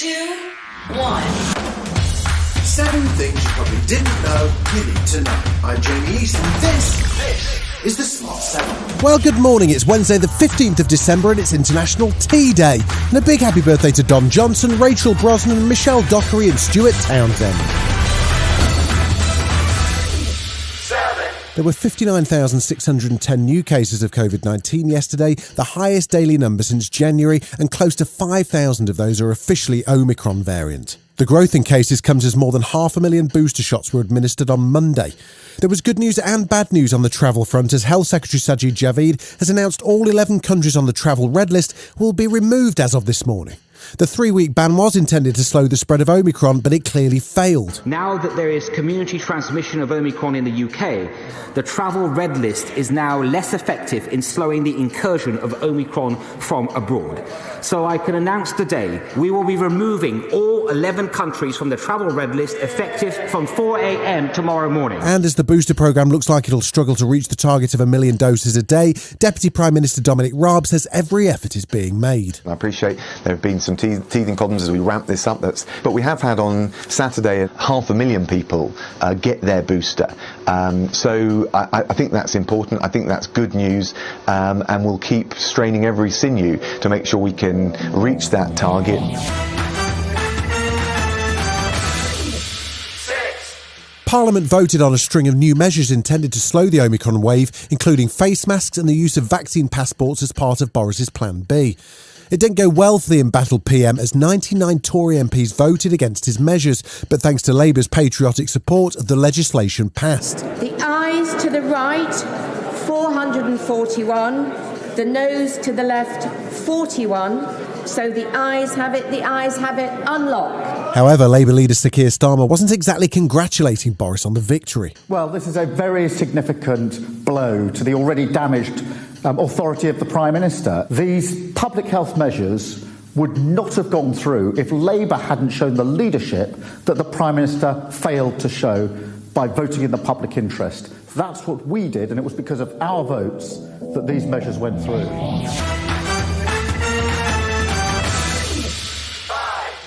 2, 1. 7 things you probably didn't know you need to know. I'm Jamie East and this is the Smart 7. Well, good morning. It's Wednesday the 15th of December and it's International Tea Day. And a big happy birthday to Don Johnson, Rachel Brosnan, Michelle Dockery and Stuart Townsend. There were 59,610 new cases of COVID-19 yesterday, the highest daily number since January, and close to 5,000 of those are officially Omicron variant. The growth in cases comes as more than 500,000 booster shots were administered on Monday. There was good news and bad news on the travel front as Health Secretary Sajid Javid has announced all 11 countries on the travel red list will be removed as of this morning. The 3-week ban was intended to slow the spread of Omicron, but it clearly failed. Now that there is community transmission of Omicron in the UK, the travel red list is now less effective in slowing the incursion of Omicron from abroad. So I can announce today we will be removing all 11 countries from the travel red list effective from 4 a.m. tomorrow morning. And as the booster programme looks like it'll struggle to reach the target of 1 million doses a day, Deputy Prime Minister Dominic Raab says every effort is being made. I appreciate there have been some teething problems as we ramp this up, but we have had on Saturday 500,000 people get their booster. So I think that's important. I think that's good news, and we'll keep straining every sinew to make sure we can reach that target. Parliament voted on a string of new measures intended to slow the Omicron wave, including face masks and the use of vaccine passports as part of Boris's Plan B. It didn't go well for the embattled PM as 99 Tory MPs voted against his measures, but thanks to Labour's patriotic support, the legislation passed. The ayes to the right, 441. The noes to the left, 41. So the ayes have it, unlock. However, Labour leader Sir Keir Starmer wasn't exactly congratulating Boris on the victory. Well, this is a very significant blow to the already damaged authority of the Prime Minister. These public health measures would not have gone through if Labour hadn't shown the leadership that the Prime Minister failed to show by voting in the public interest. That's what we did, and it was because of our votes that these measures went through.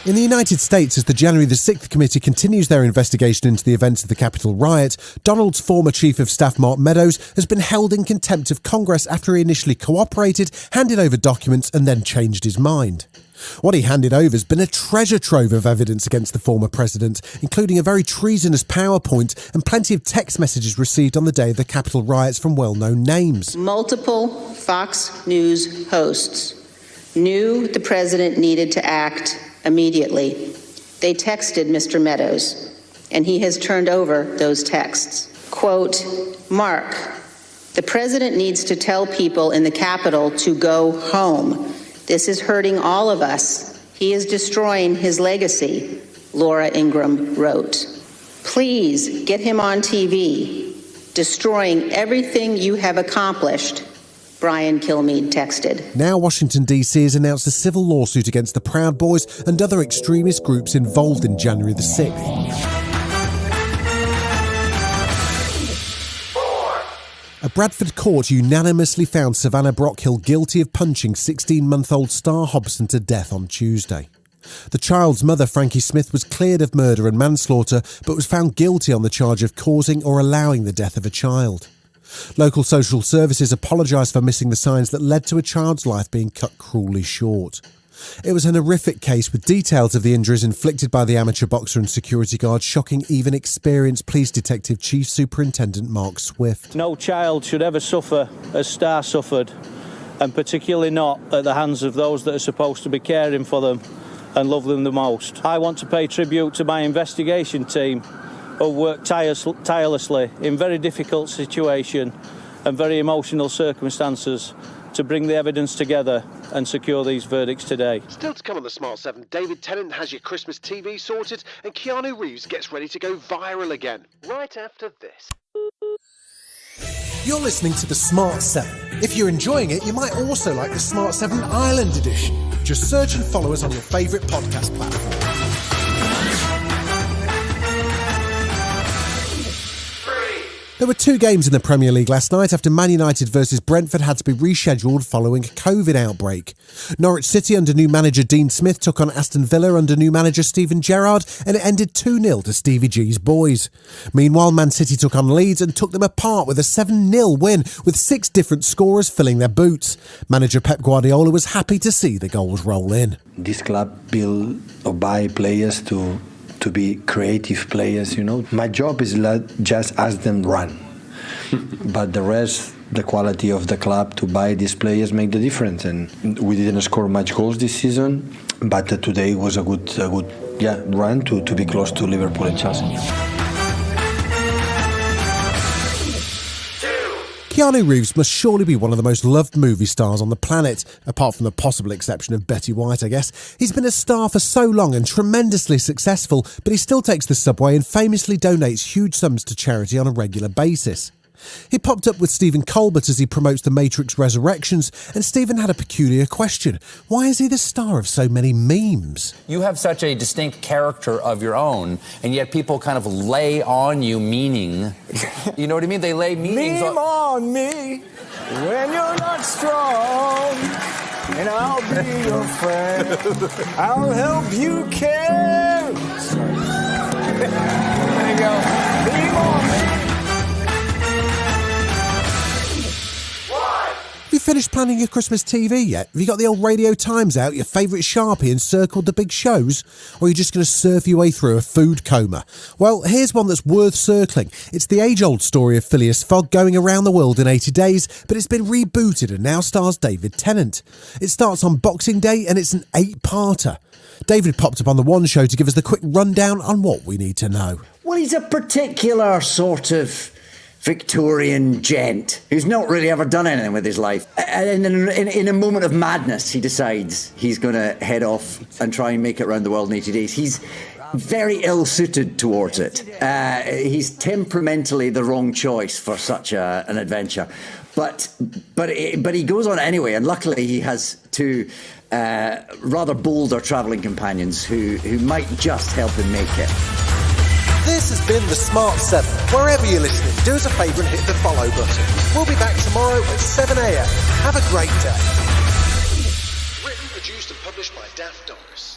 In the United States, as the January the 6th committee continues their investigation into the events of the Capitol riot, Donald's former Chief of Staff Mark Meadows has been held in contempt of Congress after he initially cooperated, handed over documents and then changed his mind. What he handed over has been a treasure trove of evidence against the former president, including a very treasonous PowerPoint and plenty of text messages received on the day of the Capitol riots from well-known names. Multiple Fox News hosts knew the president needed to act immediately. They texted Mr. Meadows, and he has turned over those texts. Quote, Mark, the president needs to tell people in the Capitol to go home. This is hurting all of us. He is destroying his legacy, Laura Ingraham wrote. Please get him on TV. Destroying everything you have accomplished, Brian Kilmeade texted. Now Washington DC has announced a civil lawsuit against the Proud Boys and other extremist groups involved in January the 6th. A Bradford court unanimously found Savannah Brockhill guilty of punching 16-month-old Star Hobson to death on Tuesday. The child's mother, Frankie Smith, was cleared of murder and manslaughter, but was found guilty on the charge of causing or allowing the death of a child. Local social services apologised for missing the signs that led to a child's life being cut cruelly short. It was an horrific case with details of the injuries inflicted by the amateur boxer and security guard shocking even experienced police detective Chief Superintendent Mark Swift. No child should ever suffer as Star suffered, and particularly not at the hands of those that are supposed to be caring for them and love them the most. I want to pay tribute to my investigation team who worked tirelessly in very difficult situation and very emotional circumstances to bring the evidence together and secure these verdicts today. Still to come on the Smart 7, David Tennant has your Christmas TV sorted and Keanu Reeves gets ready to go viral again. Right after this. You're listening to the Smart 7. If you're enjoying it, you might also like the Smart 7 Ireland edition. Just search and follow us on your favourite podcast platform. 3, There were 2 games in the Premier League last night after Man United versus Brentford had to be rescheduled following a COVID outbreak. Norwich City under new manager Dean Smith took on Aston Villa under new manager Steven Gerrard, and it ended 2-0 to Stevie G's boys. Meanwhile, Man City took on Leeds and took them apart with a 7-0 win, with 6 different scorers filling their boots. Manager Pep Guardiola was happy to see the goals roll in. This club build or buy players to be creative players, you know. My job is just ask them run. But the rest, the quality of the club to buy these players make the difference. And we didn't score much goals this season, but today was a good run to be close to Liverpool and Chelsea. Keanu Reeves must surely be one of the most loved movie stars on the planet, apart from the possible exception of Betty White, I guess. He's been a star for so long and tremendously successful, but he still takes the subway and famously donates huge sums to charity on a regular basis. He popped up with Stephen Colbert as he promotes The Matrix Resurrections, and Stephen had a peculiar question. Why is he the star of so many memes? You have such a distinct character of your own, and yet people kind of lay on you meaning. You know what I mean? They lay meanings on me when you're not strong, and I'll be your friend. I'll help you care. There you go. Meme on me. Have you finished planning your Christmas TV yet? Have you got the old Radio Times out, your favourite Sharpie, and circled the big shows? Or are you just going to surf your way through a food coma? Well, here's one that's worth circling. It's the age-old story of Phileas Fogg going around the world in 80 days, but it's been rebooted and now stars David Tennant. It starts on Boxing Day and it's an 8-parter. David popped up on the One Show to give us the quick rundown on what we need to know. Well, he's a particular sort of Victorian gent who's not really ever done anything with his life. And in a moment of madness, he decides he's going to head off and try and make it around the world in 80 days. He's very ill-suited towards it. He's temperamentally the wrong choice for such an adventure. But he goes on anyway, and luckily he has 2 rather bolder travelling companions who might just help him make it. This has been The Smart 7. Wherever you're listening, do us a favour and hit the follow button. We'll be back tomorrow at 7 a.m. Have a great day. Written, produced and published by Daft Doris.